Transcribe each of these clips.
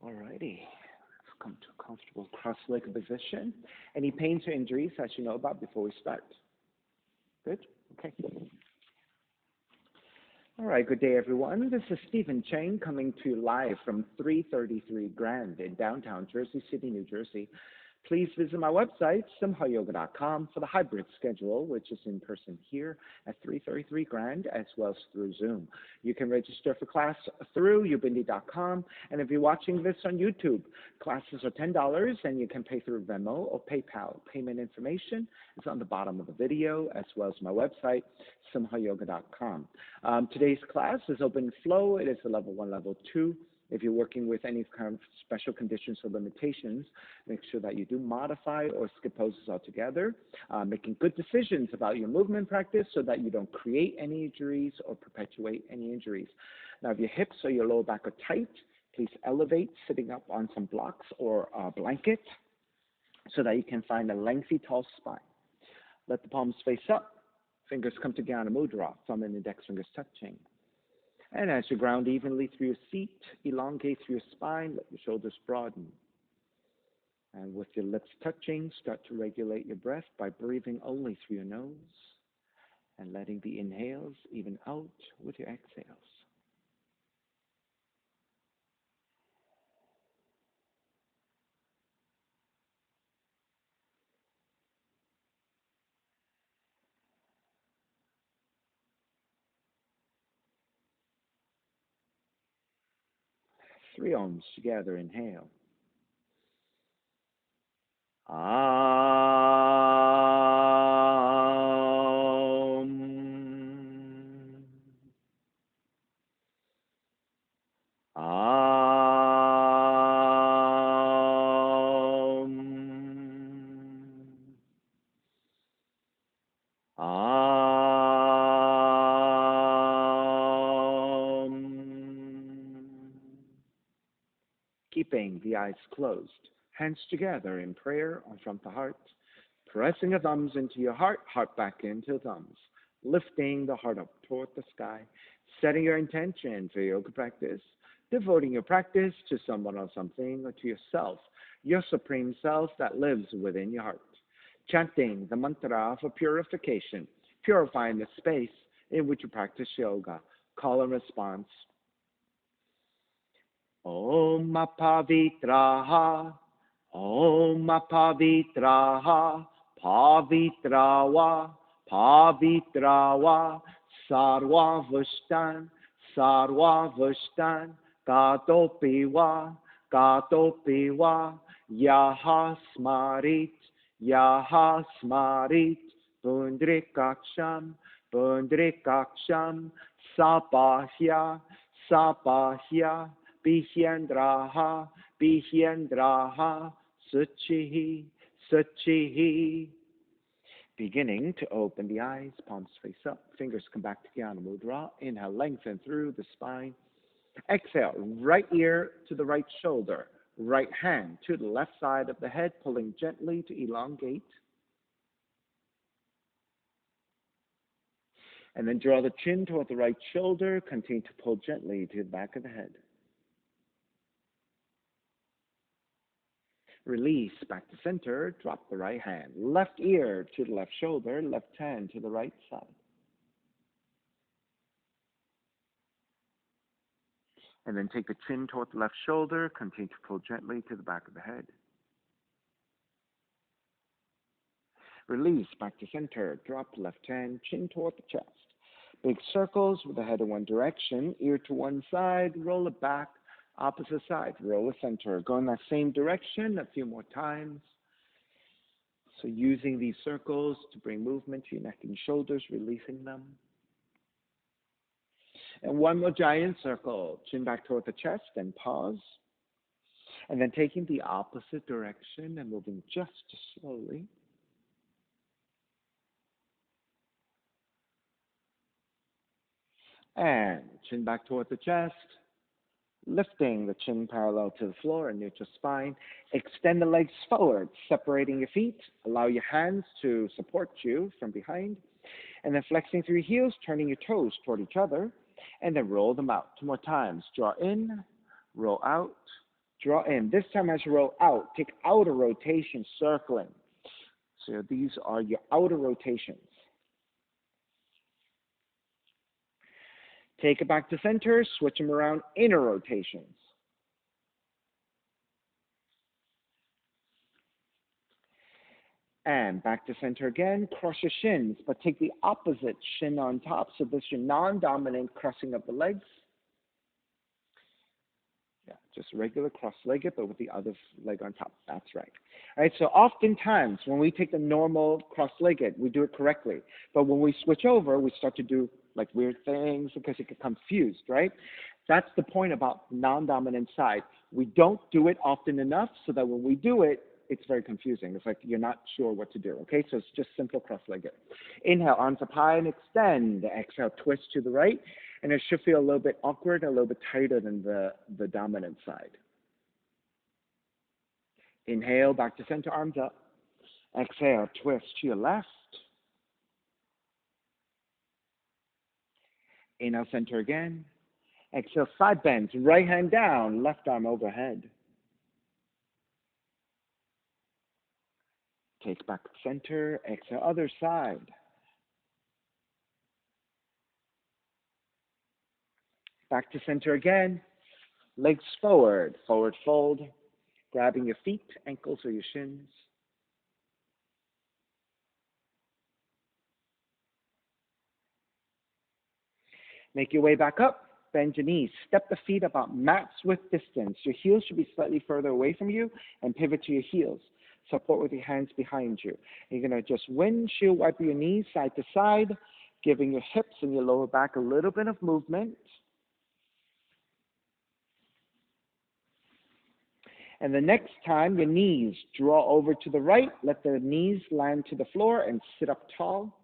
Alrighty. Let's come to a comfortable cross-legged position. Any pains or injuries I should know about before we start? Good? Okay. All right, good day, everyone. This is Stephen Chang coming to you live from 333 Grand in downtown Jersey City, New Jersey. Please visit my website, simhayoga.com, for the hybrid schedule, which is in person here at 333 Grand, as well as through Zoom. You can register for class through ubindi.com, and if you're watching this on YouTube, classes are $10, and you can pay through Venmo or PayPal. Payment information is on the bottom of the video, as well as my website, simhayoga.com. Today's class is open flow. It is a level 1, level 2. If you're working with any kind of special conditions or limitations, make sure that you do modify or skip poses altogether, making good decisions about your movement practice so that you don't create any injuries or perpetuate any injuries. Now, if your hips or your lower back are tight, please elevate sitting up on some blocks or a blanket so that you can find a lengthy, tall spine. Let the palms face up, fingers come to Jnana Mudra, thumb and index fingers touching. And as you ground evenly through your seat, elongate through your spine, let your shoulders broaden. And with your lips touching, start to regulate your breath by breathing only through your nose and letting the inhales even out with your exhales. Three ohms together, inhale. Keeping the eyes closed, hands together in prayer from the heart, pressing the thumbs into your heart, heart back into the thumbs, lifting the heart up toward the sky, setting your intention for your yoga practice, devoting your practice to someone or something or to yourself, your supreme self that lives within your heart, chanting the mantra for purification, purifying the space in which you practice yoga. Call and response. Om Pavitraha, Om Pavitraha, Pavitrawa, Pavitrawa, Sarvavashtan, Sarvavashtan, Gatopiwa, Gatopiwa, Yaha Smarit, Yaha Smarit, Pundrikaksham, Pundrikaksham, Sapahya, Sapahya, Bihyendraha, Bihyendraha, Suchihi, Suchihi. Beginning to open the eyes, palms face up, fingers come back to Jnana Mudra. Inhale, lengthen through the spine. Exhale, right ear to the right shoulder, right hand to the left side of the head, pulling gently to elongate. And then draw the chin toward the right shoulder, continue to pull gently to the back of the head. Release back to center, drop the right hand. Left ear to the left shoulder, left hand to the right side. And then take the chin toward the left shoulder, continue to pull gently to the back of the head. Release back to center, drop left hand, chin toward the chest. Big circles with the head in one direction, ear to one side, roll it back. Opposite side, roll the center. Go in that same direction a few more times. So using these circles to bring movement to your neck and shoulders, releasing them. And one more giant circle, chin back toward the chest and pause. And then taking the opposite direction and moving just slowly. And chin back toward the chest. Lifting the chin parallel to the floor and neutral spine. Extend the legs forward, separating your feet. Allow your hands to support you from behind. And then flexing through your heels, turning your toes toward each other. And then roll them out. Two more times. Draw in, roll out, Draw in. This time as you roll out, take outer rotation, circling. So these are your outer rotations. Take it back to center, switch them around, inner rotations. And back to center again, cross your shins, but take the opposite shin on top. So this is your non-dominant crossing of the legs. Yeah, just regular cross-legged, but with the other leg on top. That's right. All right, so oftentimes when we take the normal cross-legged, we do it correctly. But when we switch over, we start to do like weird things because it get confused, right? That's the point about non-dominant side. We don't do it often enough so that when we do it, it's very confusing. It's like you're not sure what to do, okay? So it's just simple cross-legged. Inhale, arms up high and extend. Exhale, twist to the right. And it should feel a little bit awkward, a little bit tighter than the dominant side. Inhale, back to center, arms up. Exhale, twist to your left. Inhale, center again. Exhale, side bends, right hand down, left arm overhead. Take back to center, exhale, other side. Back to center again. Legs forward, forward fold. Grabbing your feet, ankles or your shins. Make your way back up. Bend your knees. Step the feet about mat's width distance. Your heels should be slightly further away from you and pivot to your heels. Support with your hands behind you. You're going to just windshield wipe your knees side to side, giving your hips and your lower back a little bit of movement. And the next time, your knees draw over to the right. Let the knees land to the floor and sit up tall.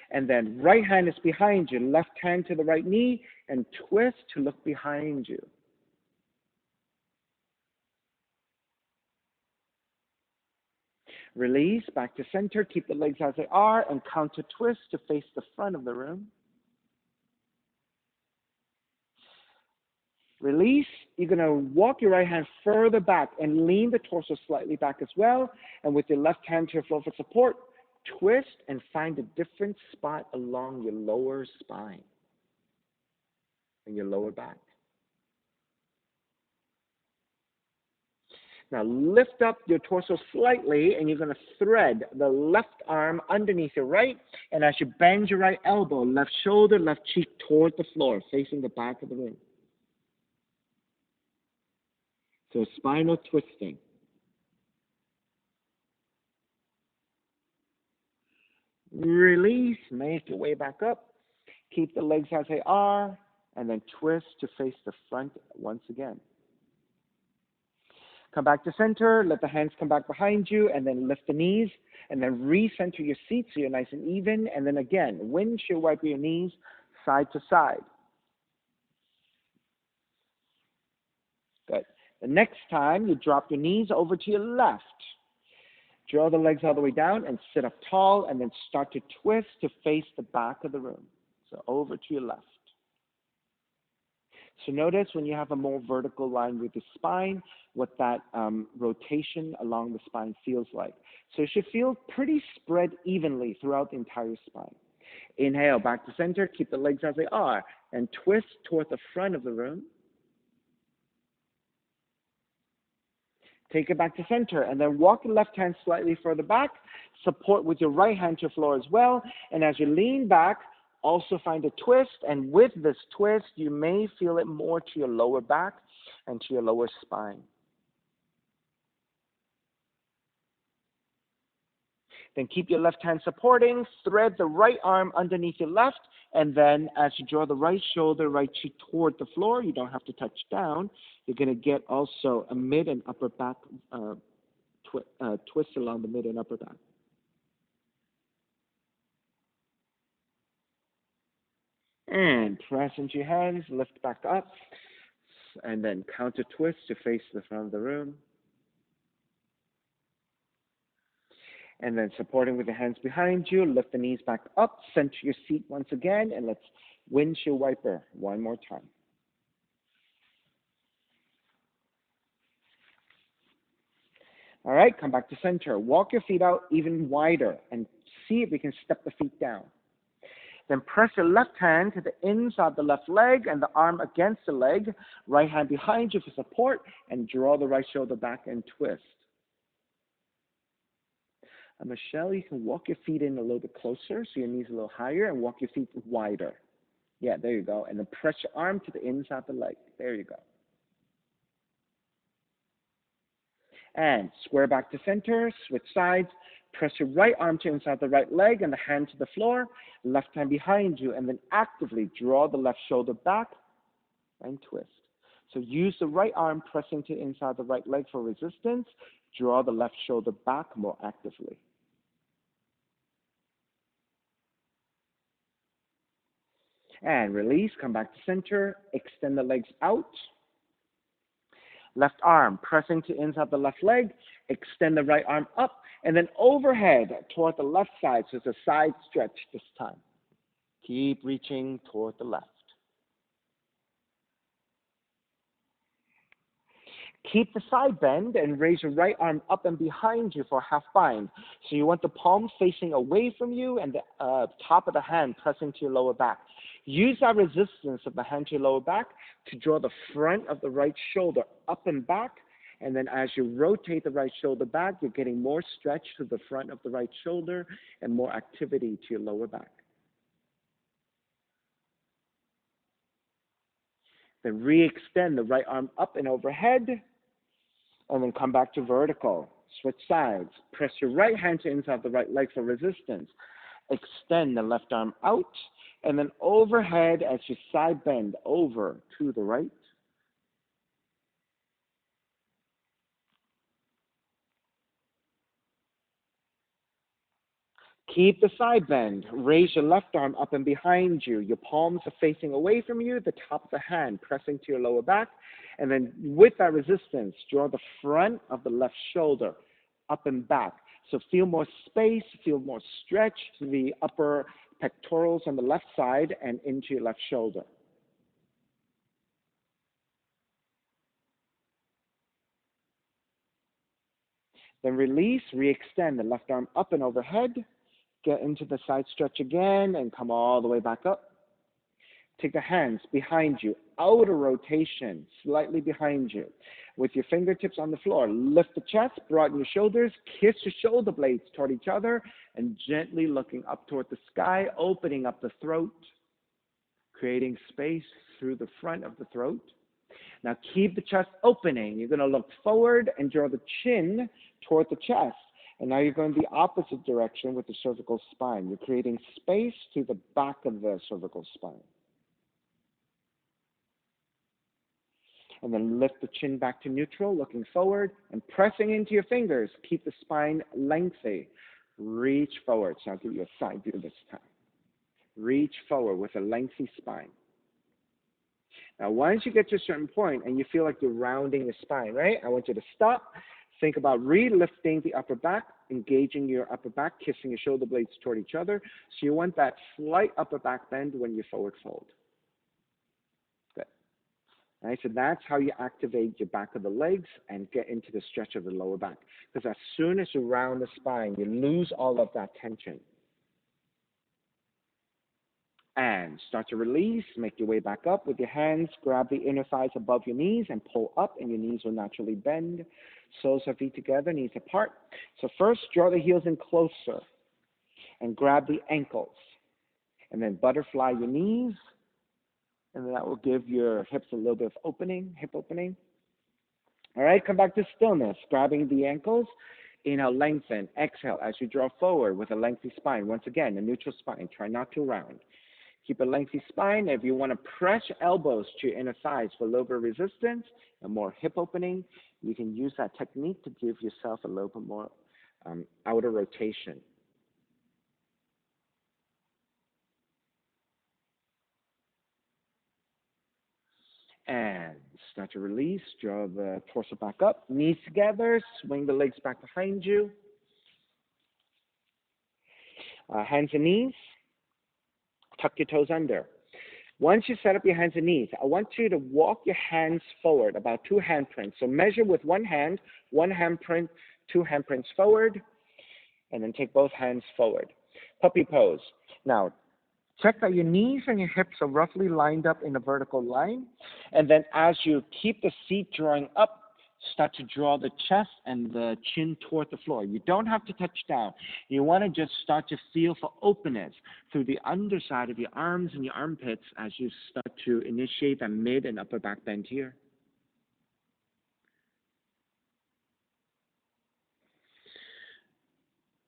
And then right hand is behind you, left hand to the right knee, and twist to look behind you. Release, back to center, keep the legs as they are, and counter twist to face the front of the room. Release, you're going to walk your right hand further back and lean the torso slightly back as well. And with your left hand to your floor for support, twist and find a different spot along your lower spine and your lower back. Now lift up your torso slightly and you're going to thread the left arm underneath your right. And as you bend your right elbow, left shoulder, left cheek toward the floor, facing the back of the room. So spinal twisting. Release, make your way back up. Keep the legs as they are, and then twist to face the front once again. Come back to center, let the hands come back behind you, and then lift the knees, and then recenter your seat so you're nice and even, and then again, windshield wipe your knees side to side. Good. The next time, you drop your knees over to your left. Draw the legs all the way down and sit up tall, and then start to twist to face the back of the room. So over to your left. So notice when you have a more vertical line with the spine, what that rotation along the spine feels like. So it should feel pretty spread evenly throughout the entire spine. Inhale, back to center, keep the legs as they are, and twist toward the front of the room. Take it back to center, and then walk your left hand slightly further back. Support with your right hand to the floor as well. And as you lean back, also find a twist. And with this twist, you may feel it more to your lower back and to your lower spine. Then keep your left hand supporting. Thread the right arm underneath your left. And then as you draw the right shoulder, right cheek toward the floor, you don't have to touch down. You're going to get also a mid and upper back twist along the mid and upper back. And press into your hands, lift back up, and then counter twist to face the front of the room. And then supporting with the hands behind you, lift the knees back up, center your seat once again, and let's windshield wiper one more time. All right, come back to center. Walk your feet out even wider and see if you can step the feet down. Then press your left hand to the inside of the left leg and the arm against the leg. Right hand behind you for support and draw the right shoulder back and twist. And Michelle, you can walk your feet in a little bit closer so your knees are a little higher and walk your feet wider. Yeah, there you go. And then press your arm to the inside of the leg. There you go. And square back to center, switch sides. Press your right arm to inside the right leg and the hand to the floor, left hand behind you, and then actively draw the left shoulder back and twist. So use the right arm pressing to inside the right leg for resistance. Draw the left shoulder back more actively. And release, come back to center, extend the legs out. Left arm pressing to inside the left leg, extend the right arm up, and then overhead toward the left side, so it's a side stretch this time. Keep reaching toward the left. Keep the side bend and raise your right arm up and behind you for half bind. So you want the palms facing away from you and the top of the hand pressing to your lower back. Use that resistance of the hand to your lower back to draw the front of the right shoulder up and back. And then as you rotate the right shoulder back, you're getting more stretch to the front of the right shoulder and more activity to your lower back. Then re-extend the right arm up and overhead. And then come back to vertical. Switch sides. Press your right hand to inside the right leg for resistance. Extend the left arm out. And then overhead as you side bend over to the right. Keep the side bend. Raise your left arm up and behind you. Your palms are facing away from you, the top of the hand pressing to your lower back. And then with that resistance, draw the front of the left shoulder up and back. So feel more space, feel more stretch to the upper pectorals on the left side and into your left shoulder. Then release, re-extend the left arm up and overhead. Get into the side stretch again and come all the way back up. Take the hands behind you, outer rotation, slightly behind you. With your fingertips on the floor, lift the chest, broaden your shoulders, kiss your shoulder blades toward each other, and gently looking up toward the sky, opening up the throat, creating space through the front of the throat. Now keep the chest opening. You're going to look forward and draw the chin toward the chest. And now you're going the opposite direction with the cervical spine. You're creating space through the back of the cervical spine. And then lift the chin back to neutral, looking forward and pressing into your fingers. Keep the spine lengthy. Reach forward. So I'll give you a side view this time. Reach forward with a lengthy spine. Now, once you get to a certain point and you feel like you're rounding your spine, right? I want you to stop. Think about re-lifting the upper back, engaging your upper back, kissing your shoulder blades toward each other. So you want that slight upper back bend when you forward fold. Good. All right, so that's how you activate your back of the legs and get into the stretch of the lower back. Because as soon as you round the spine, you lose all of that tension. And start to release, make your way back up with your hands, grab the inner thighs above your knees and pull up, and your knees will naturally bend. Soles of feet together, knees apart. So first, draw the heels in closer and grab the ankles. And then butterfly your knees, and then that will give your hips a little bit of opening, hip opening. All right, come back to stillness, grabbing the ankles. Inhale, lengthen. Exhale as you draw forward with a lengthy spine. Once again, a neutral spine. Try not to round. Keep a lengthy spine. If you want to press elbows to your inner thighs for a little bit of resistance and more hip opening, you can use that technique to give yourself a little bit more outer rotation. And start to release. Draw the torso back up. Knees together. Swing the legs back behind you. Hands and knees. Tuck your toes under. Once you set up your hands and knees, I want you to walk your hands forward, about 2 handprints. So measure with one handprint, 2 handprints forward, and then take both hands forward. Puppy pose. Now, check that your knees and your hips are roughly lined up in a vertical line. And then as you keep the seat drawing up, start to draw the chest and the chin toward the floor. You don't have to touch down. You want to just start to feel for openness through the underside of your arms and your armpits as you start to initiate that mid and upper back bend here.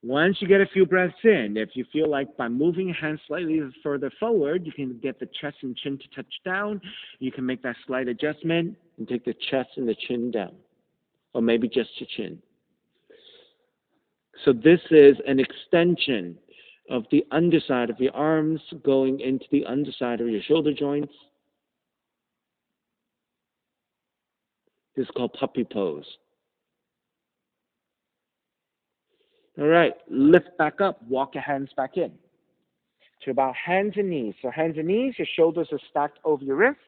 Once you get a few breaths in, if you feel like by moving your hands slightly further forward, you can get the chest and chin to touch down. You can make that slight adjustment and take the chest and the chin down, or maybe just your chin. So this is an extension of the underside of your arms going into the underside of your shoulder joints. This is called puppy pose. All right, lift back up, walk your hands back in to about hands and knees. So hands and knees, your shoulders are stacked over your wrists.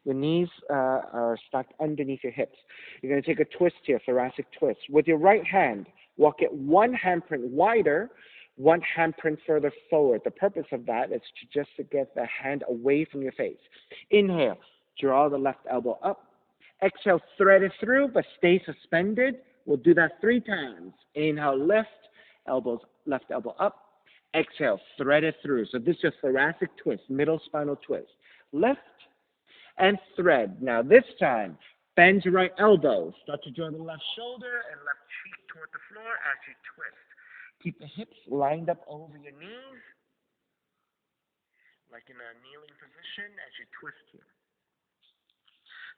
Your knees are stacked underneath your hips. You're going to take a twist here, thoracic twist. With your right hand, walk it 1 handprint wider, 1 handprint further forward. The purpose of that is just to get the hand away from your face. Inhale, draw the left elbow up. Exhale, thread it through, but stay suspended. We'll do that 3 times. Inhale, lift, left elbow up. Exhale, thread it through. So this is your thoracic twist, middle spinal twist. Lift and thread. Now this time, bend your right elbow. Start to draw the left shoulder and left cheek toward the floor as you twist. Keep the hips lined up over your knees, like in a kneeling position as you twist here.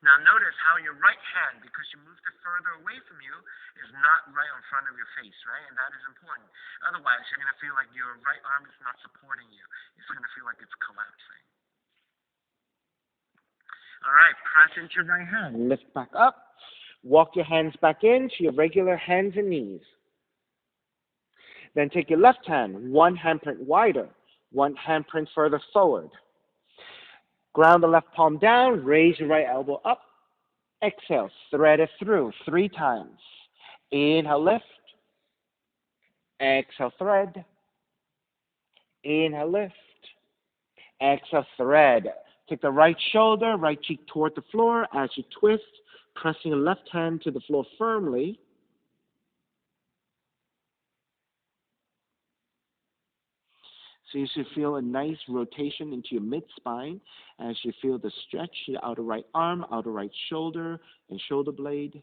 Now notice how your right hand, because you moved it further away from you, is not right in front of your face, right? And that is important. Otherwise, you're going to feel like your right arm is not supporting you. It's going to feel like it's collapsing. All right, press into your right hand. Lift back up. Walk your hands back into your regular hands and knees. Then take your left hand, 1 handprint wider, 1 handprint further forward. Ground the left palm down, raise your right elbow up. Exhale, thread it through 3 times. Inhale, lift. Exhale, thread. Inhale, lift. Exhale, thread. Take the right shoulder, right cheek toward the floor as you twist, pressing the left hand to the floor firmly. So you should feel a nice rotation into your mid-spine as you feel the stretch, your outer right arm, outer right shoulder, and shoulder blade.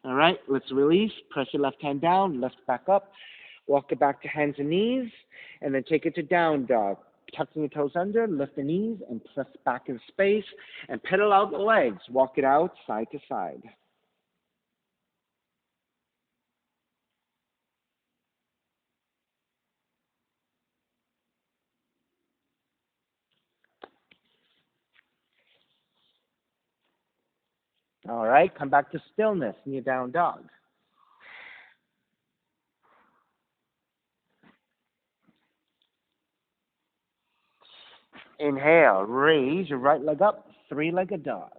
All right, let's release. Press your left hand down, lift back up. Walk it back to hands and knees, and then take it to down dog. Tucking your toes under, lift the knees, and press back in space, and pedal out the legs. Walk it out side to side. All right, come back to stillness in your down dog. Inhale, raise your right leg up, 3-legged dog.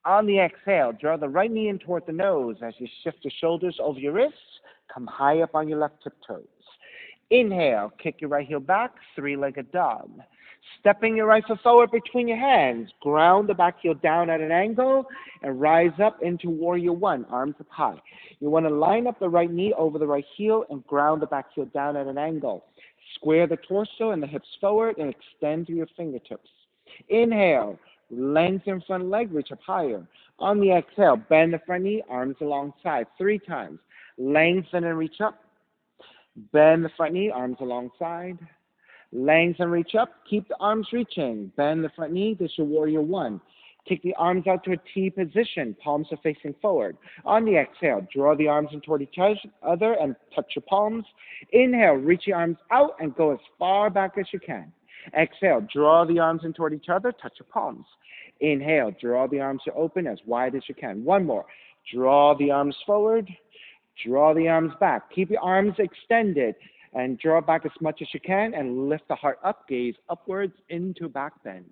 On the exhale, draw the right knee in toward the nose as you shift your shoulders over your wrists. Come high up on your left tiptoes. Inhale, kick your right heel back, 3-legged dog. Stepping your right foot forward between your hands, ground the back heel down at an angle and rise up into Warrior One, arms up high. You want to line up the right knee over the right heel and ground the back heel down at an angle. Square the torso and the hips forward and extend through your fingertips. Inhale, lengthen front leg, reach up higher. On the exhale, bend the front knee, arms alongside, 3 times. Lengthen and reach up. Bend the front knee, arms alongside. Lengthen, reach up. Keep the arms reaching. Bend the front knee. This is your Warrior One. Take the arms out to a T position. Palms are facing forward. On the exhale, draw the arms in toward each other and touch your palms. Inhale, reach your arms out and go as far back as you can. Exhale, draw the arms in toward each other, touch your palms. Inhale, draw the arms to open as wide as you can. One more. Draw the arms forward. Draw the arms back. Keep your arms extended. And draw back as much as you can and lift the heart up, gaze upwards into back bend.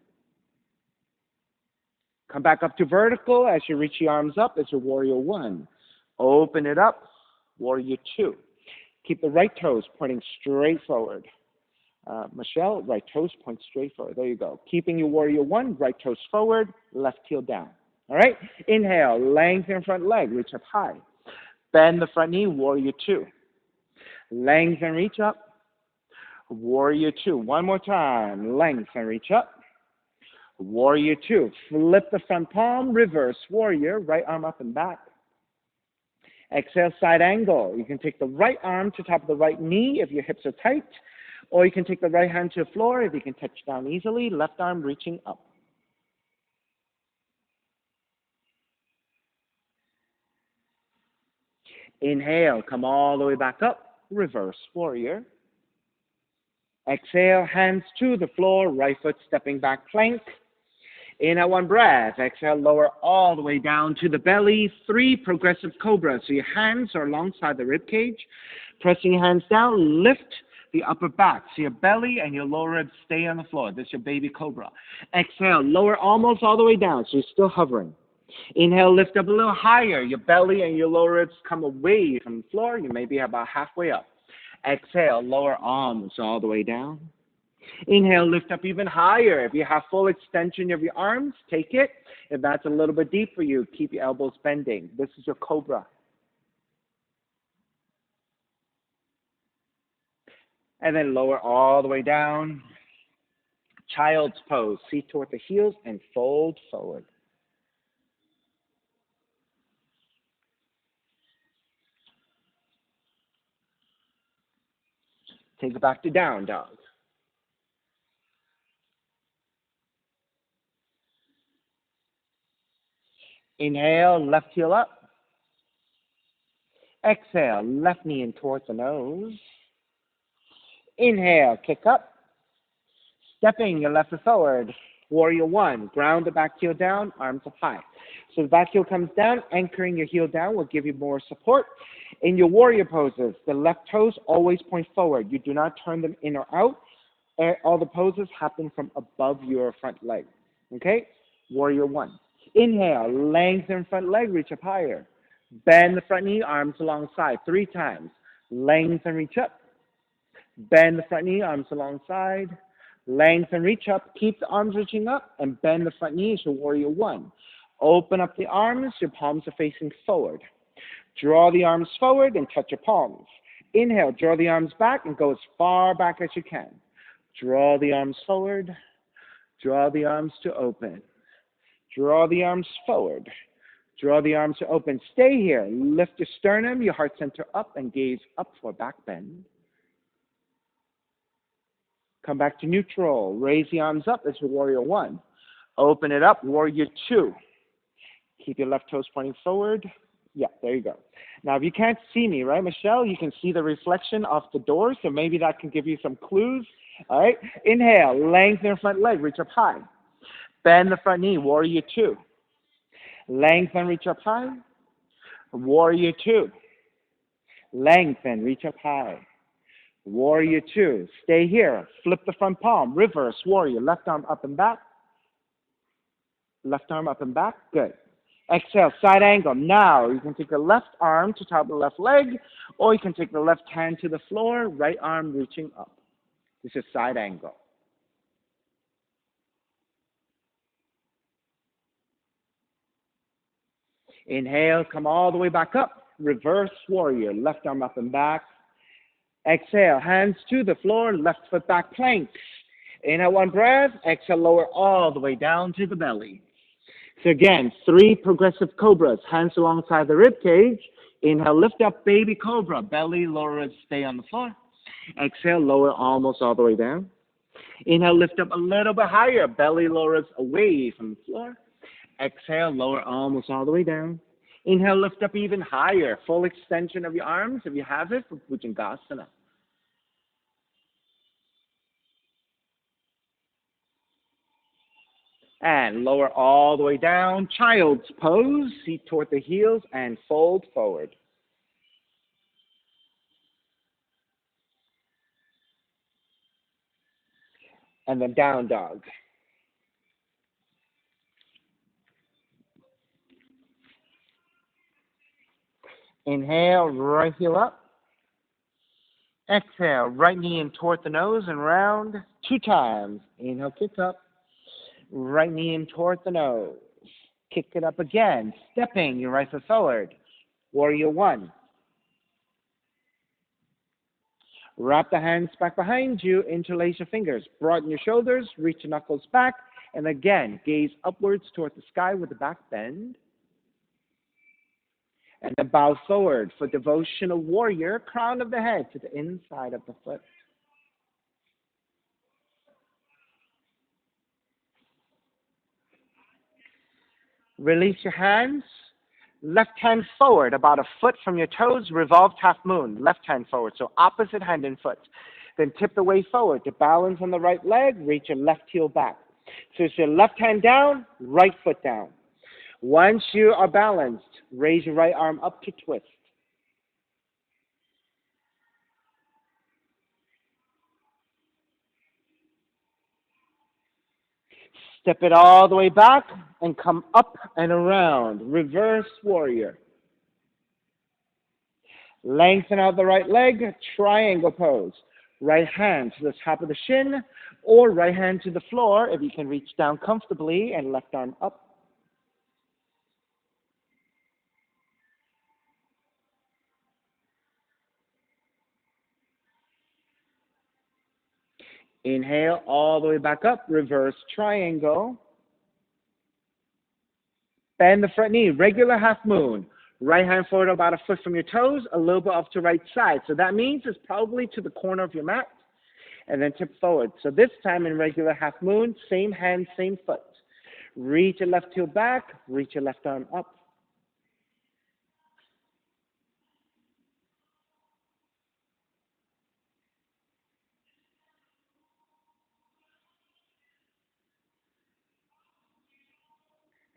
Come back up to vertical as you reach the arms up as your warrior one. Open it up, warrior two. Keep the right toes pointing straight forward. Michelle, right toes point straight forward. There you go. Keeping your warrior one, right toes forward, left heel down. All right? Inhale, lengthen front leg, reach up high. Bend the front knee, warrior two. Lengthen, reach up. Warrior two. One more time. Lengthen, reach up. Warrior two. Flip the front palm, reverse warrior, right arm up and back. Exhale, side angle. You can take the right arm to top of the right knee if your hips are tight, or you can take the right hand to the floor if you can touch down easily, left arm reaching up. Inhale, come all the way back up, reverse warrior. Exhale, hands to the floor, right foot stepping back, plank. Inhale, one breath. Exhale, lower all the way down to the belly. 3 progressive cobras. So your hands are alongside the rib cage. Pressing your hands down, lift the upper back. So your belly and your lower ribs stay on the floor. This is your baby cobra. Exhale, lower almost all the way down. So you're still hovering. Inhale, lift up a little higher. Your belly and your lower ribs come away from the floor. You may be about halfway up. Exhale, lower almost all the way down. Inhale, lift up even higher. If you have full extension of your arms, take it. If that's a little bit deep for you, keep your elbows bending. This is your cobra. And then lower all the way down. Child's pose. Feet toward the heels and fold forward. Take it back to down dog. Inhale, left heel up. Exhale, left knee in towards the nose. Inhale, kick up. Stepping your left foot forward. Warrior one. Ground the back heel down, arms up high. So the back heel comes down, anchoring your heel down will give you more support. In your warrior poses, the left toes always point forward. You do not turn them in or out. All the poses happen from above your front leg. Okay? Warrior one. Inhale, lengthen front leg, reach up higher. Bend the front knee, arms alongside 3 times. Lengthen, reach up. Bend the front knee, arms alongside. Lengthen, reach up. Keep the arms reaching up and bend the front knee as your warrior one. Open up the arms, your palms are facing forward. Draw the arms forward and touch your palms. Inhale, draw the arms back and go as far back as you can. Draw the arms forward. Draw the arms to open. Draw the arms forward. Draw the arms to open. Stay here. Lift your sternum, your heart center up, and gaze up for back bend. Come back to neutral. Raise the arms up as your warrior one. Open it up, warrior two. Keep your left toes pointing forward. Yeah, there you go. Now, if you can't see me, right, Michelle, you can see the reflection of the door, so maybe that can give you some clues. All right. Inhale, lengthen your front leg, reach up high. Bend the front knee, warrior two. Lengthen, reach up high. Warrior two. Lengthen, reach up high. Warrior two. Stay here. Flip the front palm. Reverse warrior. Left arm up and back. Left arm up and back. Good. Exhale, side angle. Now you can take the left arm to top of the left leg, or you can take the left hand to the floor, right arm reaching up. This is side angle. Inhale, come all the way back up. Reverse warrior. Left arm up and back. Exhale, hands to the floor, left foot back plank. Inhale, one breath. Exhale, lower all the way down to the belly. So again, 3 progressive cobras, hands alongside the rib cage. Inhale, lift up, baby cobra. Belly, lower ribs stay on the floor. Exhale, lower almost all the way down. Inhale, lift up a little bit higher. Belly, lower ribs away from the floor. Exhale, lower almost all the way down. Inhale, lift up even higher. Full extension of your arms, if you have it, for Bhujangasana. And lower all the way down. Child's pose. Feet toward the heels and fold forward. and then down dog. Inhale, right heel up. Exhale, right knee in toward the nose and round 2 times. Inhale, kick up. Right knee in toward the nose. Kick it up again, stepping your right foot forward. Warrior 1. Wrap the hands back behind you, interlace your fingers. Broaden your shoulders, reach your knuckles back, and again, gaze upwards toward the sky with the back bend. And then bow forward for devotional warrior, crown of the head to the inside of the foot. Release your hands. Left hand forward, about a foot from your toes, revolved half moon. Left hand forward, so opposite hand and foot. Then tip the way forward to balance on the right leg, reach your left heel back. So it's your left hand down, right foot down. Once you are balanced, raise your right arm up to twist. Step it all the way back and come up and around. Reverse warrior. Lengthen out the right leg, triangle pose. Right hand to the top of the shin or right hand to the floor if you can reach down comfortably, and left arm up. Inhale all the way back up, reverse triangle. Bend the front knee, regular half moon. Right hand forward about a foot from your toes, a little bit off to right side. So that means it's probably to the corner of your mat. And then tip forward. So this time in regular half moon, same hand, same foot. Reach your left heel back, reach your left arm up.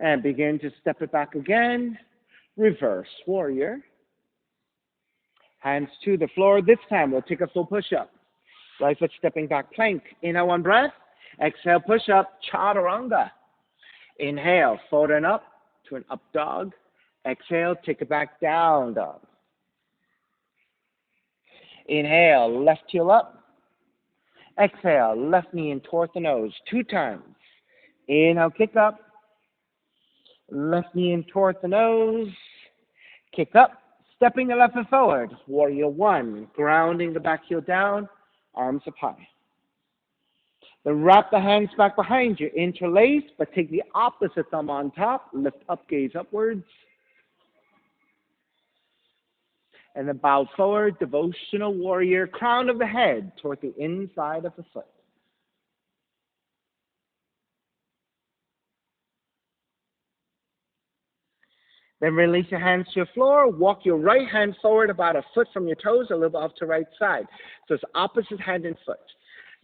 And begin to step it back again. Reverse warrior. Hands to the floor. This time we'll take a full push-up. Right foot stepping back, plank. Inhale, 1 breath. Exhale, push-up, chaturanga. Inhale, fold and up to an up dog. Exhale, take it back, down dog. Inhale, left heel up. Exhale, left knee in toward the nose 2 times. Inhale, kick up. Left knee in toward the nose. Kick up. Stepping the left foot forward. Warrior 1. Grounding the back heel down. Arms up high. Then wrap the hands back behind you. Interlace, but take the opposite thumb on top. Lift up, gaze upwards. And then bow forward. Devotional warrior. Crown of the head toward the inside of the foot. Then release your hands to your floor. Walk your right hand forward about a foot from your toes, a little bit off to right side. So it's opposite hand and foot.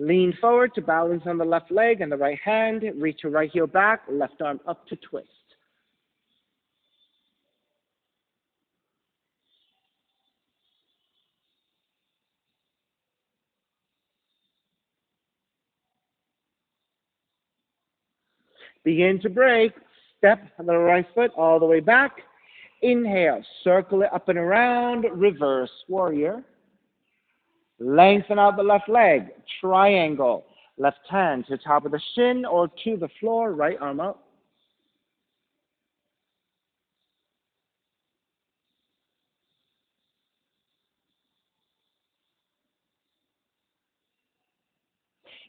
Lean forward to balance on the left leg and the right hand. Reach your right heel back, left arm up to twist. Begin to break. Step the right foot all the way back. Inhale, circle it up and around, reverse warrior. Lengthen out the left leg, triangle. Left hand to the top of the shin or to the floor, right arm up.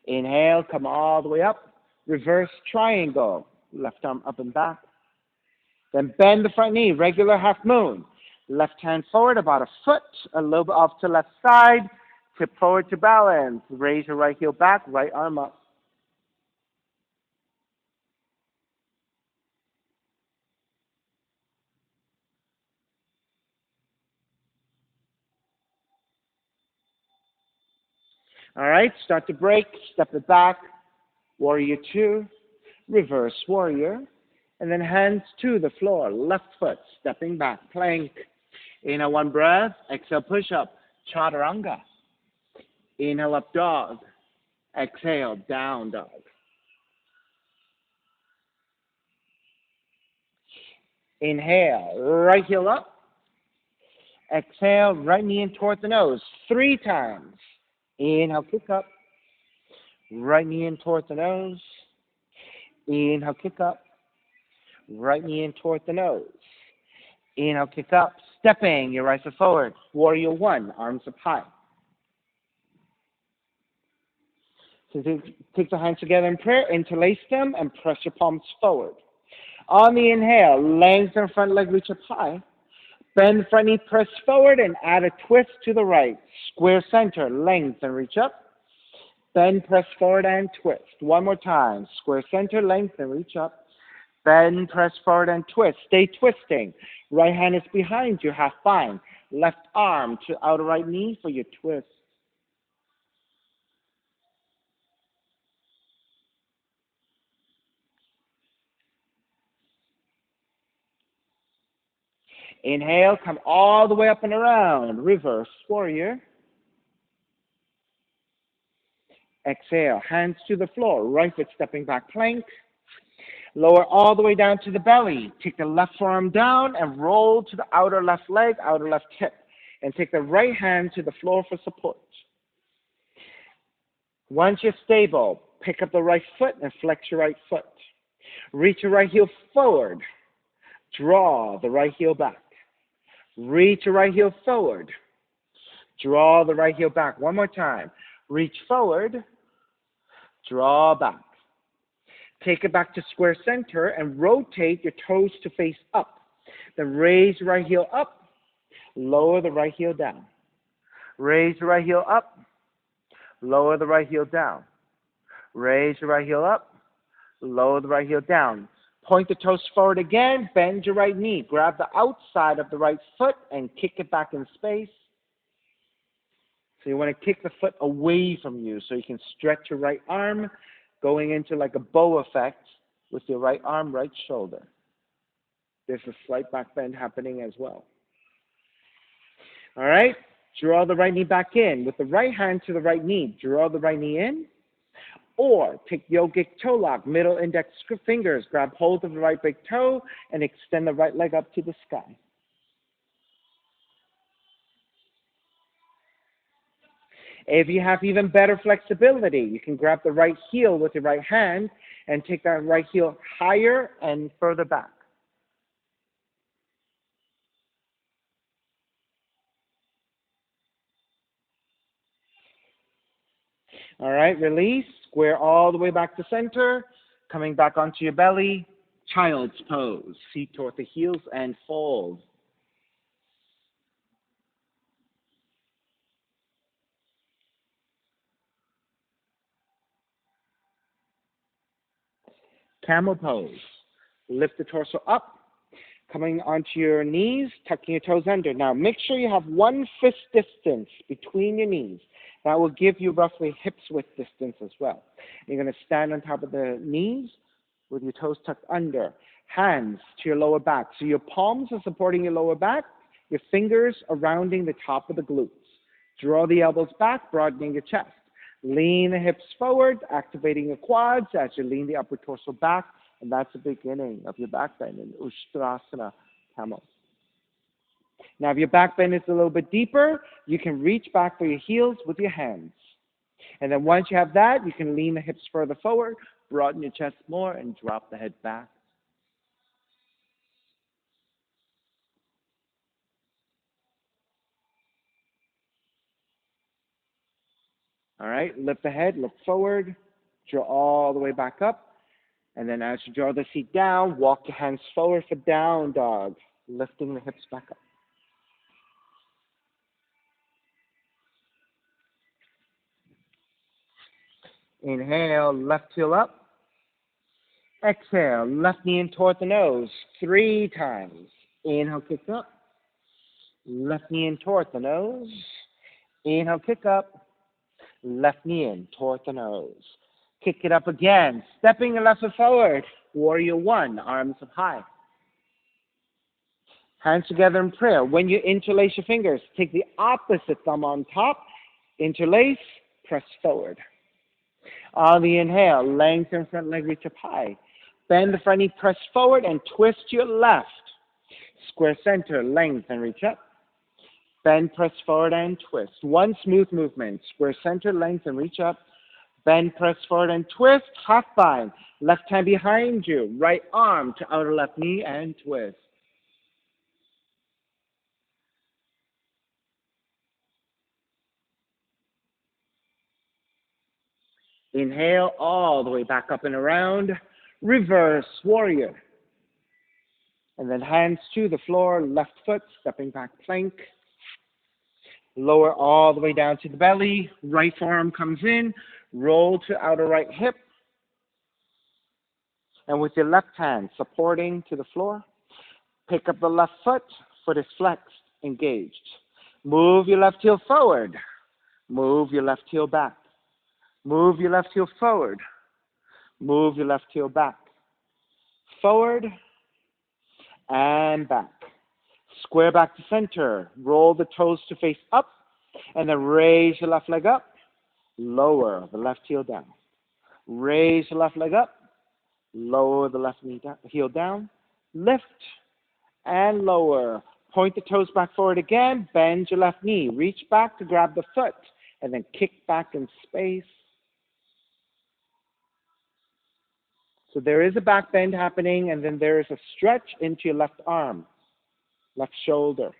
Inhale, come all the way up, reverse triangle. Left arm up and back. Then bend the front knee, regular half moon. Left hand forward about a foot, a little bit off to left side. Tip forward to balance. Raise your right heel back, right arm up. All right, start to break, step it back. Warrior 2, reverse warrior. And then hands to the floor, left foot, stepping back, plank. Inhale, 1 breath. Exhale, push up, chaturanga. Inhale, up dog. Exhale, down dog. Inhale, right heel up. Exhale, right knee in towards the nose. 3 times. Inhale, kick up. Right knee in towards the nose. Inhale, kick up. Right knee in towards the nose. Inhale, kick up. Stepping your right foot forward. Warrior 1, arms up high. So take the hands together in prayer, interlace them, and press your palms forward. On the inhale, lengthen front leg, reach up high. Bend front knee, press forward, and add a twist to the right. Square center, lengthen, reach up. Bend, press forward, and twist. One more time. Square center, lengthen, reach up. Bend, press forward, and twist. Stay twisting. Right hand is behind you, half bind. Left arm to outer right knee for your twist. Inhale, come all the way up and around. Reverse warrior. Exhale, hands to the floor. Right foot stepping back plank. Lower all the way down to the belly. Take the left forearm down and roll to the outer left leg, outer left hip. And take the right hand to the floor for support. Once you're stable, pick up the right foot and flex your right foot. Reach your right heel forward. Draw the right heel back. Reach your right heel forward. Draw the right heel back. One more time. Reach forward. Draw back. Take it back to square center and rotate your toes to face up. Then raise the right heel up. Lower the right heel down. Raise the right heel up. Lower the right heel down. Raise the right heel up. Lower the right heel down. Point the toes forward again. Bend your right knee. Grab the outside of the right foot and kick it back in space. So you want to kick the foot away from you so you can stretch your right arm, going into like a bow effect with your right arm, right shoulder. There's a slight back bend happening as well. All right? Draw the right knee back in. With the right hand to the right knee, draw the right knee in. Or take yogic toe lock, middle index fingers, grab hold of the right big toe and extend the right leg up to the sky. If you have even better flexibility, you can grab the right heel with your right hand and take that right heel higher and further back. All right, release. Square all the way back to center. Coming back onto your belly. Child's pose. Feet toward the heels and fold. Camel pose. Lift the torso up. Coming onto your knees, tucking your toes under. Now, make sure you have 1 fist distance between your knees. That will give you roughly hips width distance as well. You're going to stand on top of the knees with your toes tucked under. Hands to your lower back. So your palms are supporting your lower back. Your fingers are rounding the top of the glutes. Draw the elbows back, broadening your chest. Lean the hips forward, activating your quads as you lean the upper torso back. And that's the beginning of your back bend in Ustrasana Camel. Now, if your back bend is a little bit deeper, you can reach back for your heels with your hands. And then once you have that, you can lean the hips further forward, broaden your chest more, and drop the head back. All right, lift the head, look forward, draw all the way back up. And then as you draw the seat down, walk your hands forward for down dog, lifting the hips back up. Inhale, left heel up. Exhale, left knee in toward the nose 3 times. Inhale, kick up. Left knee in toward the nose. Inhale, kick up. Left knee in toward the nose. Kick it up again, stepping the left foot forward. Warrior 1, arms up high. Hands together in prayer. When you interlace your fingers, take the opposite thumb on top, interlace, press forward. On the inhale, lengthen front leg, reach up high. Bend the front knee, press forward, and twist to your left. Square center, lengthen, reach up. Bend, press forward, and twist. One smooth movement. Square center, lengthen, reach up. Bend, press forward, and twist. Half bind. Left hand behind you. Right arm to outer left knee, and twist. Inhale all the way back up and around. Reverse warrior. And then hands to the floor, left foot, stepping back plank. Lower all the way down to the belly. Right forearm comes in. Roll to outer right hip. And with your left hand supporting to the floor, pick up the left foot. Foot is flexed, engaged. Move your left heel forward. Move your left heel back. Move your left heel forward. Move your left heel back. Forward and back. Square back to center. Roll the toes to face up. And then raise your left leg up. Lower the left heel down. Raise the left leg up. Lower the left knee down, heel down. Lift and lower. Point the toes back forward again. Bend your left knee. Reach back to grab the foot. And then kick back in space. So there is a back bend happening, and then there is a stretch into your left arm, left shoulder.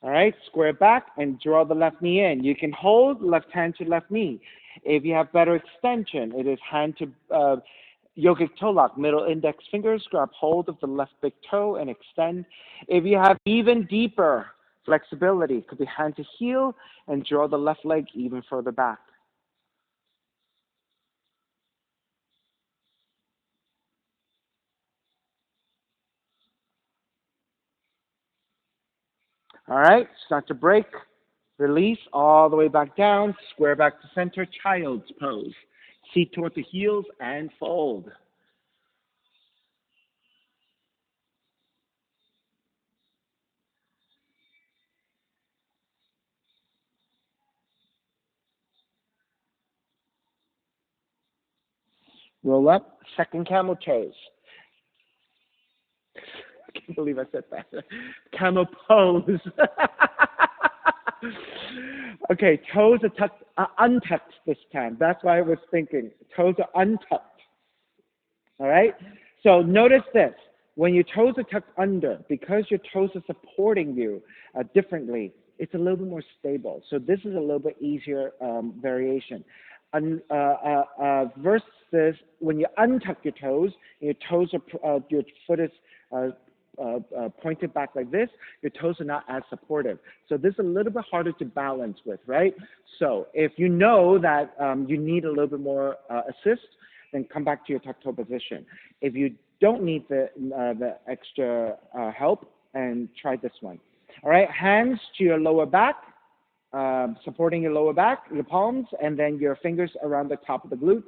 All right, square back and draw the left knee in. You can hold left hand to left knee. If you have better extension, it is hand to yogic toe lock, middle index fingers, grab hold of the left big toe and extend. If you have even deeper flexibility, it could be hand to heel and draw the left leg even further back. All right, start to break. Release all the way back down. Square back to center, child's pose. Seat toward the heels and fold. Roll up, second camel toes. I can't believe I said that. Camel pose. Okay, toes are tucked, untucked this time. That's why I was thinking. Toes are untucked. All right? So notice this. When your toes are tucked under, because your toes are supporting you differently, it's a little bit more stable. So this is a little bit easier variation. Versus when you untuck your toes, your foot is pointed back like this, your toes are not as supportive. So this is a little bit harder to balance with, right? So if you know that you need a little bit more assist, then come back to your tuck toe position. If you don't need the extra help, and try this one. All right, hands to your lower back, supporting your lower back, your palms, and then your fingers around the top of the glutes.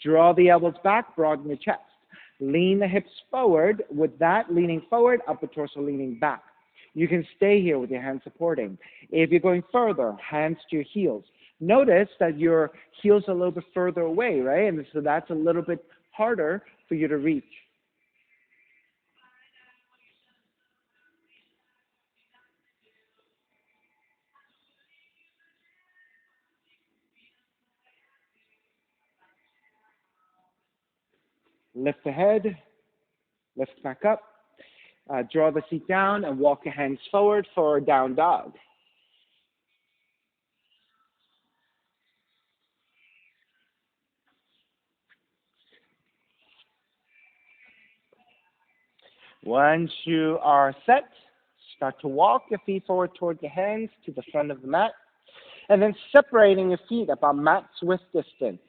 Draw the elbows back, broaden your chest. Lean the hips forward. With that, leaning forward, upper torso leaning back. You can stay here with your hands supporting. If you're going further, hands to your heels. Notice that your heels are a little bit further away, right? And so that's a little bit harder for you to reach. Lift the head, lift back up. Draw the seat down and walk your hands forward for a down dog. Once you are set, start to walk your feet forward toward your hands to the front of the mat, and then separating your feet about mat's width distance.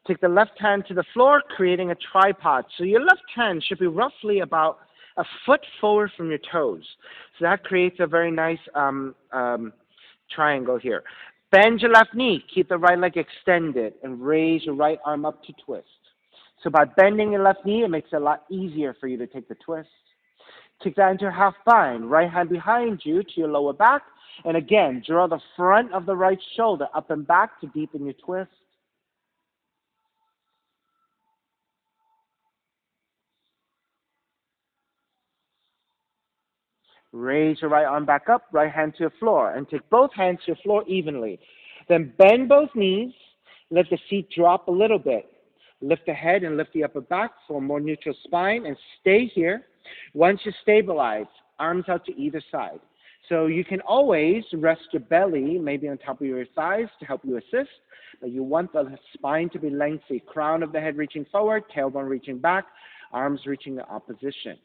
Take the left hand to the floor, creating a tripod. So your left hand should be roughly about a foot forward from your toes. So that creates a very nice triangle here. Bend your left knee, keep the right leg extended, and raise your right arm up to twist. So by bending your left knee, it makes it a lot easier for you to take the twist. Take that into a half bind. Right hand behind you to your lower back. And again, draw the front of the right shoulder up and back to deepen your twist. Raise your right arm back up, right hand to the floor, and take both hands to the floor evenly. Then bend both knees, let the feet drop a little bit. Lift the head and lift the upper back for a more neutral spine, and stay here. Once you stabilize, arms out to either side. So you can always rest your belly, maybe on top of your thighs to help you assist, but you want the spine to be lengthy. Crown of the head reaching forward, tailbone reaching back, arms reaching the opposition.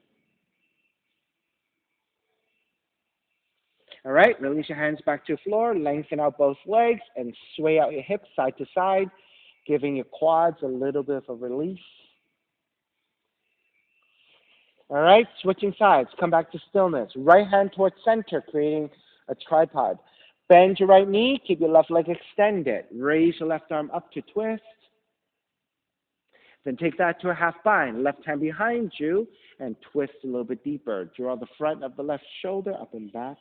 All right, release your hands back to the floor, lengthen out both legs, and sway out your hips side to side, giving your quads a little bit of a release. All right, switching sides, come back to stillness. Right hand towards center, creating a tripod. Bend your right knee, keep your left leg extended. Raise your left arm up to twist. Then take that to a half bind. Left hand behind you, and twist a little bit deeper. Draw the front of the left shoulder up and back.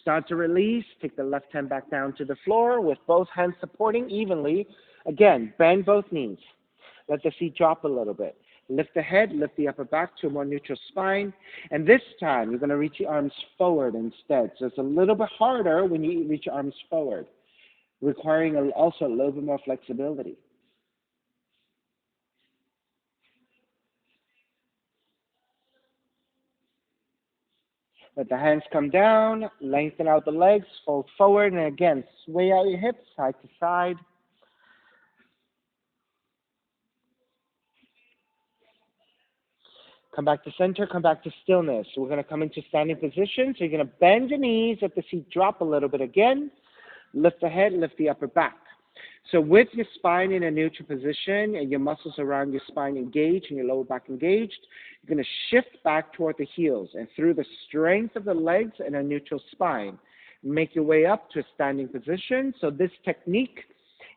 Start to release. Take the left hand back down to the floor with both hands supporting evenly. Again, bend both knees. Let the feet drop a little bit. Lift the head, lift the upper back to a more neutral spine. And this time, you're going to reach your arms forward instead. So it's a little bit harder when you reach your arms forward, requiring also a little bit more flexibility. Let the hands come down, lengthen out the legs, fold forward, and again, sway out your hips side to side. Come back to center, come back to stillness. We're going to come into standing position. So you're going to bend your knees, let the feet drop a little bit again. Lift the head, lift the upper back. So with your spine in a neutral position and your muscles around your spine engaged and your lower back engaged, you're going to shift back toward the heels. And through the strength of the legs and a neutral spine, make your way up to a standing position. So this technique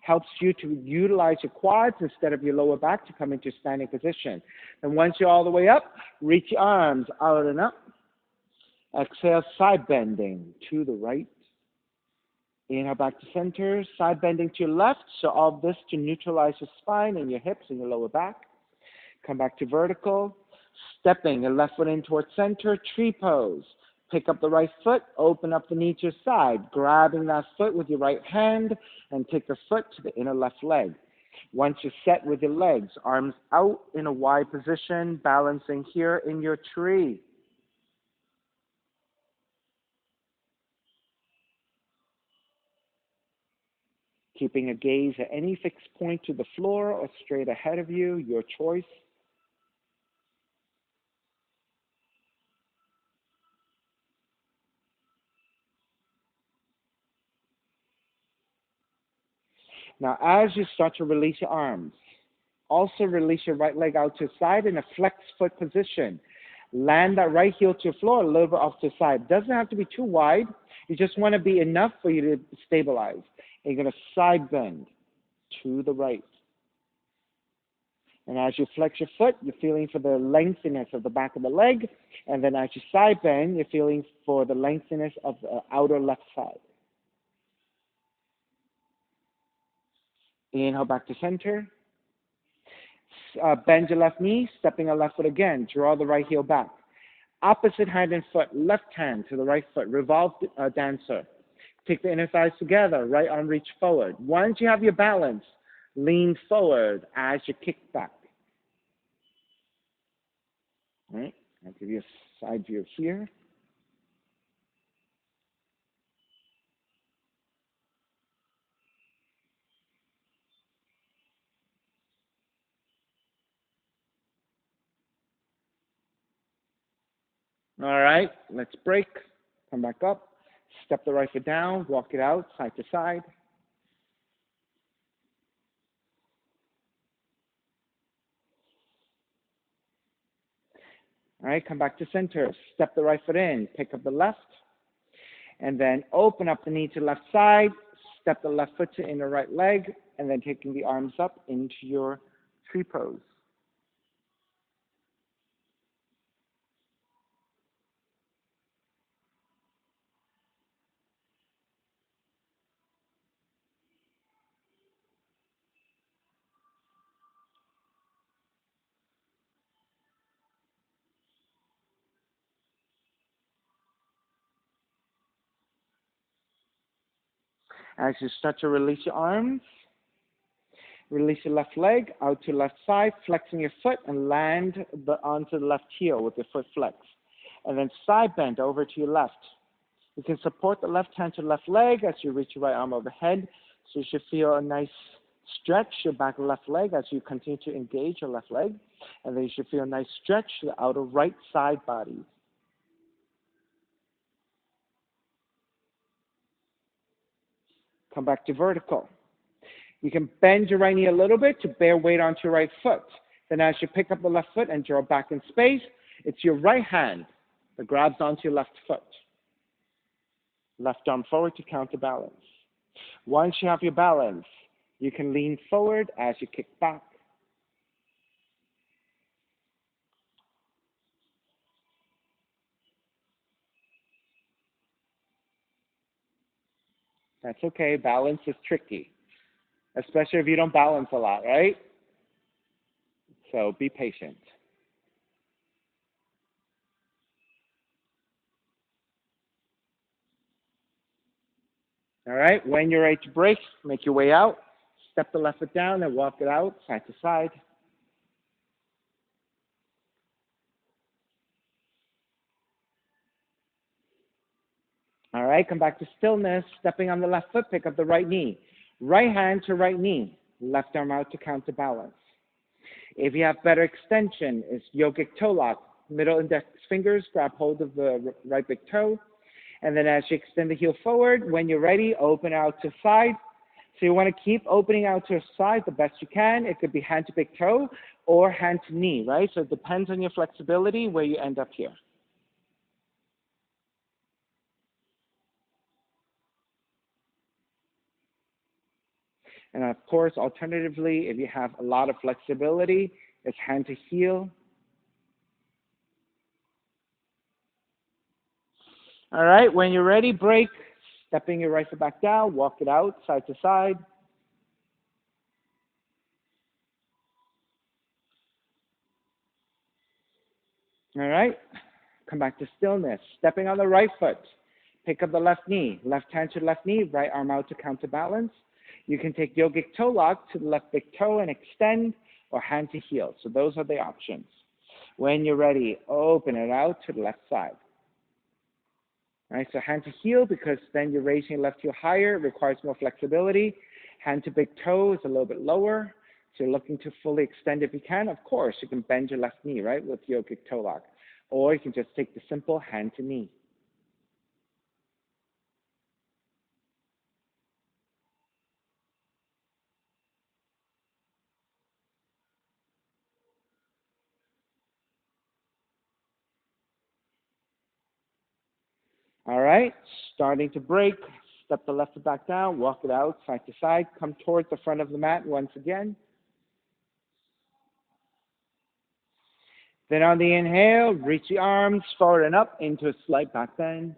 helps you to utilize your quads instead of your lower back to come into standing position. And once you're all the way up, reach your arms out and up. Exhale, side bending to the right. Inhale back to center, side bending to your left. So all of this to neutralize your spine and your hips and your lower back. Come back to vertical. Stepping the left foot in towards center, tree pose. Pick up the right foot, open up the knee to your side, grabbing that foot with your right hand, and take the foot to the inner left leg. Once you're set with your legs, arms out in a wide position, balancing here in your tree. Keeping a gaze at any fixed point to the floor or straight ahead of you, your choice. Now, as you start to release your arms, also release your right leg out to the side in a flex foot position. Land that right heel to the floor a little bit off to the side. Doesn't have to be too wide. You just want to be enough for you to stabilize. And you're going to side bend to the right. And as you flex your foot, you're feeling for the lengthiness of the back of the leg. And then as you side bend, you're feeling for the lengthiness of the outer left side. Inhale back to center. Bend your left knee, stepping a left foot again. Draw the right heel back. Opposite hand and foot, left hand to the right foot. Revolve dancer. Take the inner thighs together. Right arm reach forward. Once you have your balance, lean forward as you kick back. All right, I'll give you a side view here. All right, let's break. Come back up. Step the right foot down. Walk it out side to side. All right, come back to center. Step the right foot in. Pick up the left. And then open up the knee to left side, step the left foot to inner right leg, and then taking the arms up into your tree pose. As you start to release your arms, release your left leg out to left side, flexing your foot and land onto the left heel with your foot flexed. And then side bend over to your left. You can support the left hand to left leg as you reach your right arm overhead. So you should feel a nice stretch your back left leg as you continue to engage your left leg. And then you should feel a nice stretch to the outer right side body. Come back to vertical. You can bend your right knee a little bit to bear weight onto your right foot. Then as you pick up the left foot and draw back in space, it's your right hand that grabs onto your left foot. Left arm forward to counterbalance. Once you have your balance, you can lean forward as you kick back. That's okay. Balance is tricky, especially if you don't balance a lot, right? So be patient. All right, when you're ready to break, make your way out. Step the left foot down and walk it out side to side. All right, come back to stillness. Stepping on the left foot, pick up the right knee. Right hand to right knee. Left arm out to counterbalance. If you have better extension, it's yogic toe lock. Middle index fingers grab hold of the right big toe. And then as you extend the heel forward, when you're ready, open out to side. So you want to keep opening out to the side the best you can. It could be hand to big toe or hand to knee, right? So it depends on your flexibility where you end up here. And of course, alternatively, if you have a lot of flexibility, it's hand to heel. All right, when you're ready, break. Stepping your right foot back down, walk it out side to side. All right, come back to stillness. Stepping on the right foot, pick up the left knee. Left hand to left knee, right arm out to counterbalance. You can take yogic toe lock to the left big toe and extend, or hand to heel. So those are the options. When you're ready, open it out to the left side. All right, so hand to heel because then you're raising your left heel higher. It requires more flexibility. Hand to big toe is a little bit lower. So you're looking to fully extend if you can. Of course, you can bend your left knee, right, with yogic toe lock. Or you can just take the simple hand to knee. All right, starting to break. Step the left foot back down, walk it out side to side. Come towards the front of the mat once again. Then on the inhale, reach the arms forward and up into a slight back bend.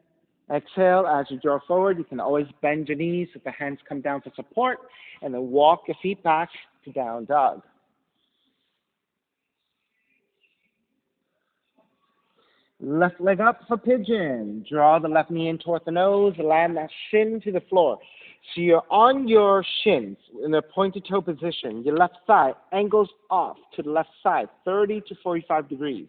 Exhale, as you draw forward, you can always bend your knees if the hands come down for support, and then walk your feet back to down dog. Left leg up for pigeon. Draw the left knee in toward the nose, land that shin to the floor. So you're on your shins in a pointed toe position. Your left thigh angles off to the left side, 30 to 45 degrees.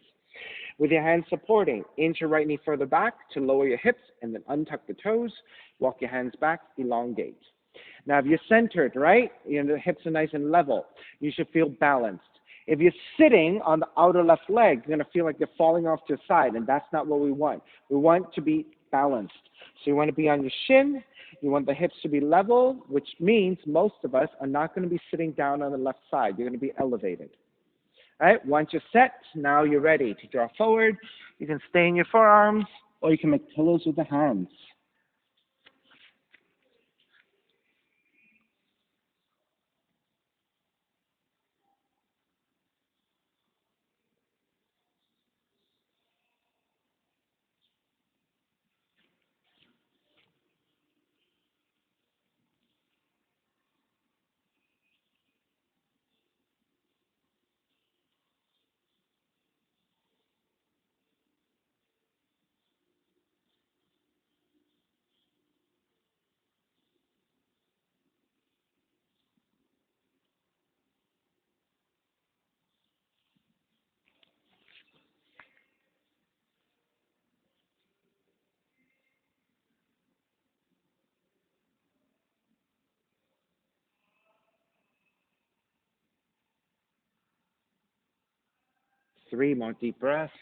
With your hands supporting, inch your right knee further back to lower your hips and then untuck the toes. Walk your hands back, elongate. Now if you're centered, right, the hips are nice and level. You should feel balanced. If you're sitting on the outer left leg, you're going to feel like you're falling off to the side, and that's not what we want. We want to be balanced. So you want to be on your shin. You want the hips to be level, which means most of us are not going to be sitting down on the left side. You're going to be elevated. All right, once you're set, now you're ready to draw forward. You can stay in your forearms, or you can make pillows with the hands. 3 more deep breaths.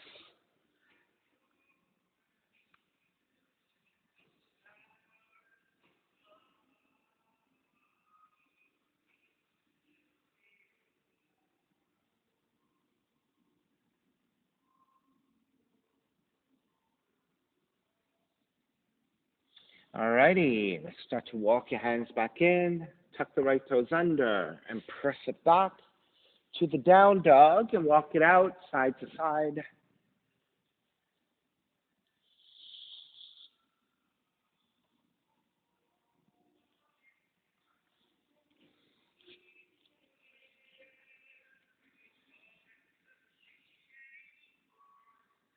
Alrighty, let's start to walk your hands back in, tuck the right toes under, and press it back to the down dog and walk it out side to side.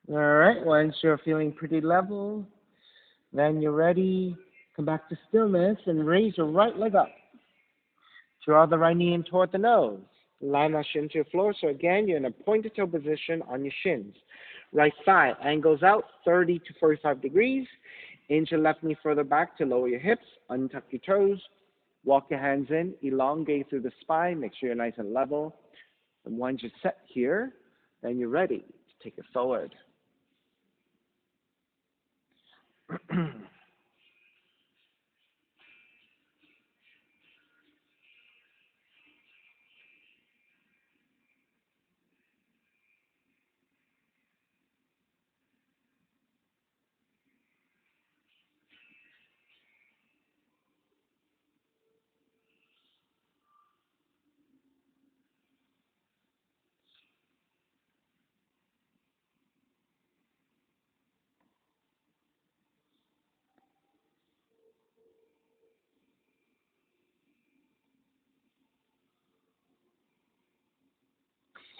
Alright, once you're feeling pretty level, then you're ready, come back to stillness and raise your right leg up. Draw the right knee in toward the nose. Line that shin to your floor. So again, you're in a pointed toe position on your shins. Right thigh angles out 30 to 45 degrees. Inch your left knee further back to lower your hips. Untuck your toes. Walk your hands in. Elongate through the spine. Make sure you're nice and level. And once you're set here, then you're ready to take it forward.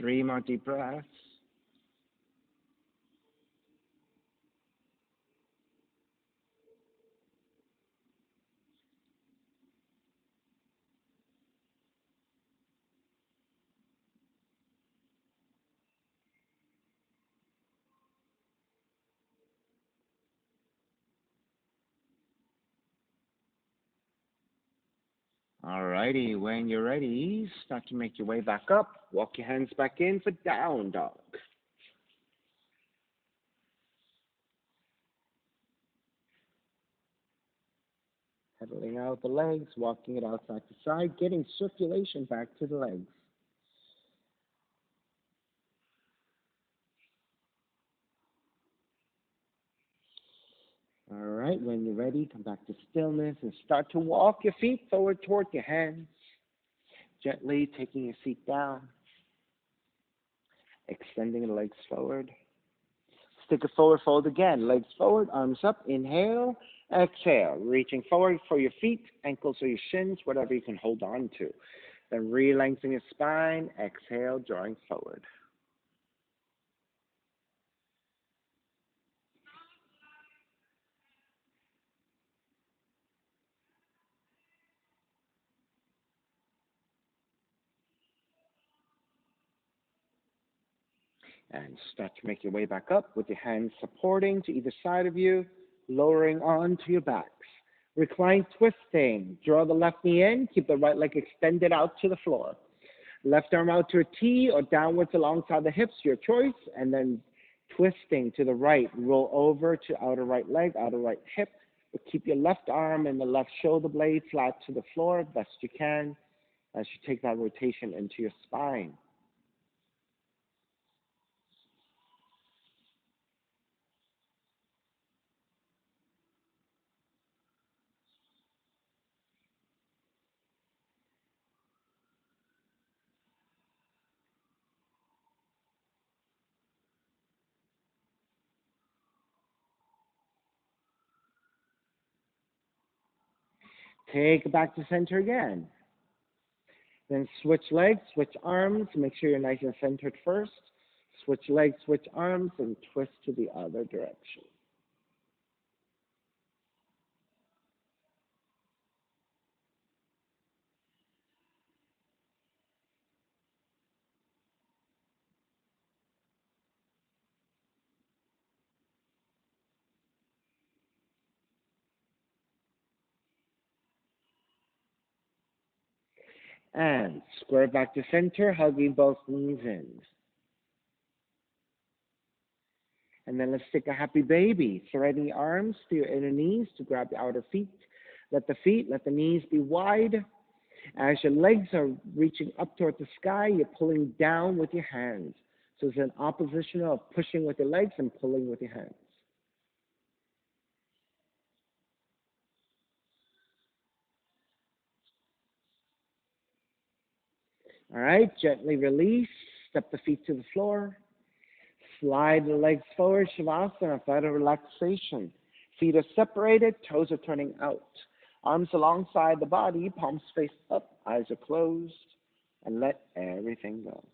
3 more deep breaths. Alrighty, when you're ready, start to make your way back up. Walk your hands back in for down dog. Pedaling out the legs, walking it out side to side, getting circulation back to the legs. All right, when you're ready, come back to stillness and start to walk your feet forward toward your hands. Gently taking your feet down, extending the legs forward. Stick it forward, fold again. Legs forward, arms up. Inhale, exhale. Reaching forward for your feet, ankles or your shins, whatever you can hold on to. Then re-lengthen your spine. Exhale, drawing forward. And start to make your way back up with your hands supporting to either side of you, lowering onto your backs. Recline twisting. Draw the left knee in. Keep the right leg extended out to the floor. Left arm out to a T or downwards alongside the hips, your choice. And then twisting to the right. Roll over to outer right leg, outer right hip. But keep your left arm and the left shoulder blade flat to the floor best you can as you take that rotation into your spine. Take it back to center again. Then switch legs, switch arms. Make sure you're nice and centered first. Switch legs, switch arms, and twist to the other direction. And square back to center, hugging both knees in. And then let's take a happy baby. Threading the arms to your inner knees to grab the outer feet. Let the knees be wide. As your legs are reaching up toward the sky, you're pulling down with your hands. So it's an opposition of pushing with your legs and pulling with your hands. All right, gently release. Step the feet to the floor. Slide the legs forward, Shavasana, flat of relaxation. Feet are separated, toes are turning out. Arms alongside the body, palms face up, eyes are closed, and let everything go.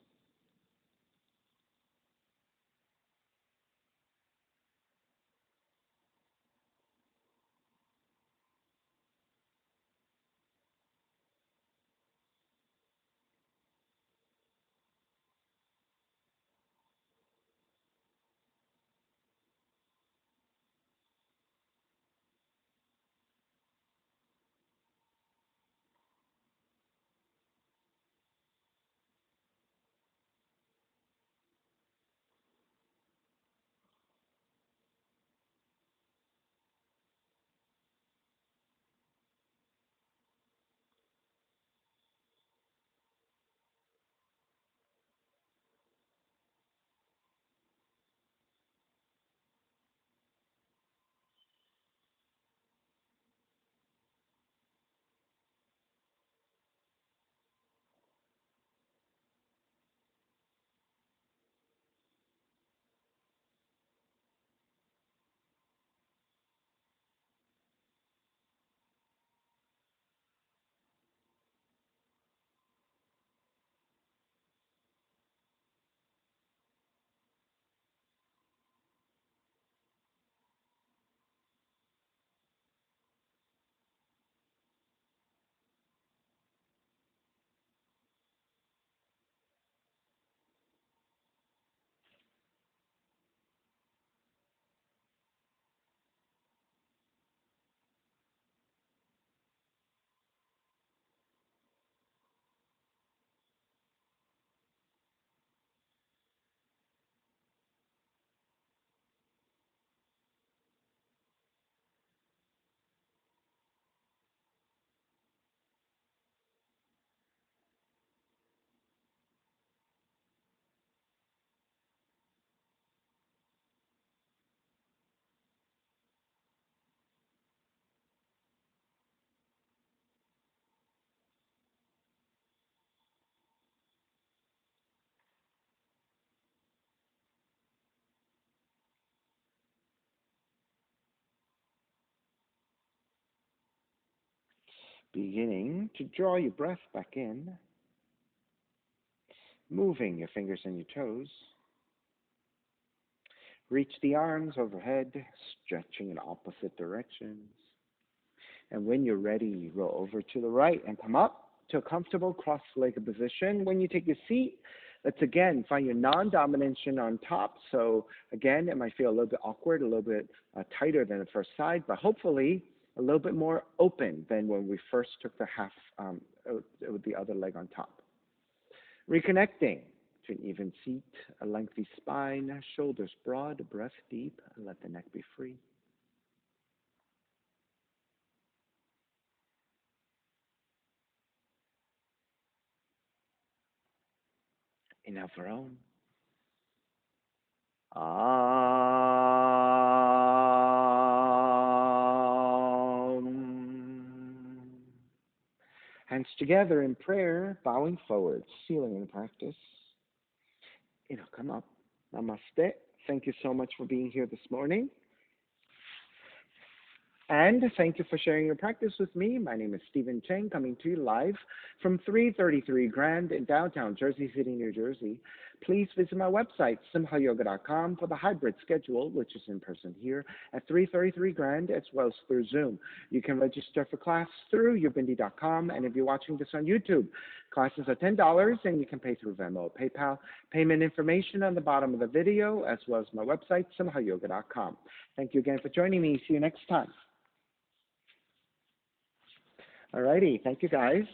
Beginning to draw your breath back in, moving your fingers and your toes. Reach the arms overhead, stretching in opposite directions. And when you're ready, roll over to the right and come up to a comfortable cross-legged position. When you take your seat, let's again find your non-dominant shin on top. So again, it might feel a little bit awkward, a little bit tighter than the first side, but hopefully a little bit more open than when we first took the half with the other leg on top. Reconnecting to an even seat, a lengthy spine, shoulders broad, breath deep, and let the neck be free. Inhale for Om. Hands together in prayer, bowing forward, sealing in the practice. Come up. Namaste. Thank you so much for being here this morning. And thank you for sharing your practice with me. My name is Stephen Chang, coming to you live from 333 Grand in downtown Jersey City, New Jersey. Please visit my website, simhayoga.com, for the hybrid schedule, which is in person here at 333 Grand, as well as through Zoom. You can register for class through ubindi.com, and if you're watching this on YouTube, classes are $10, and you can pay through Venmo or PayPal. Payment information on the bottom of the video, as well as my website, simhayoga.com. Thank you again for joining me. See you next time. Alrighty, thank you guys.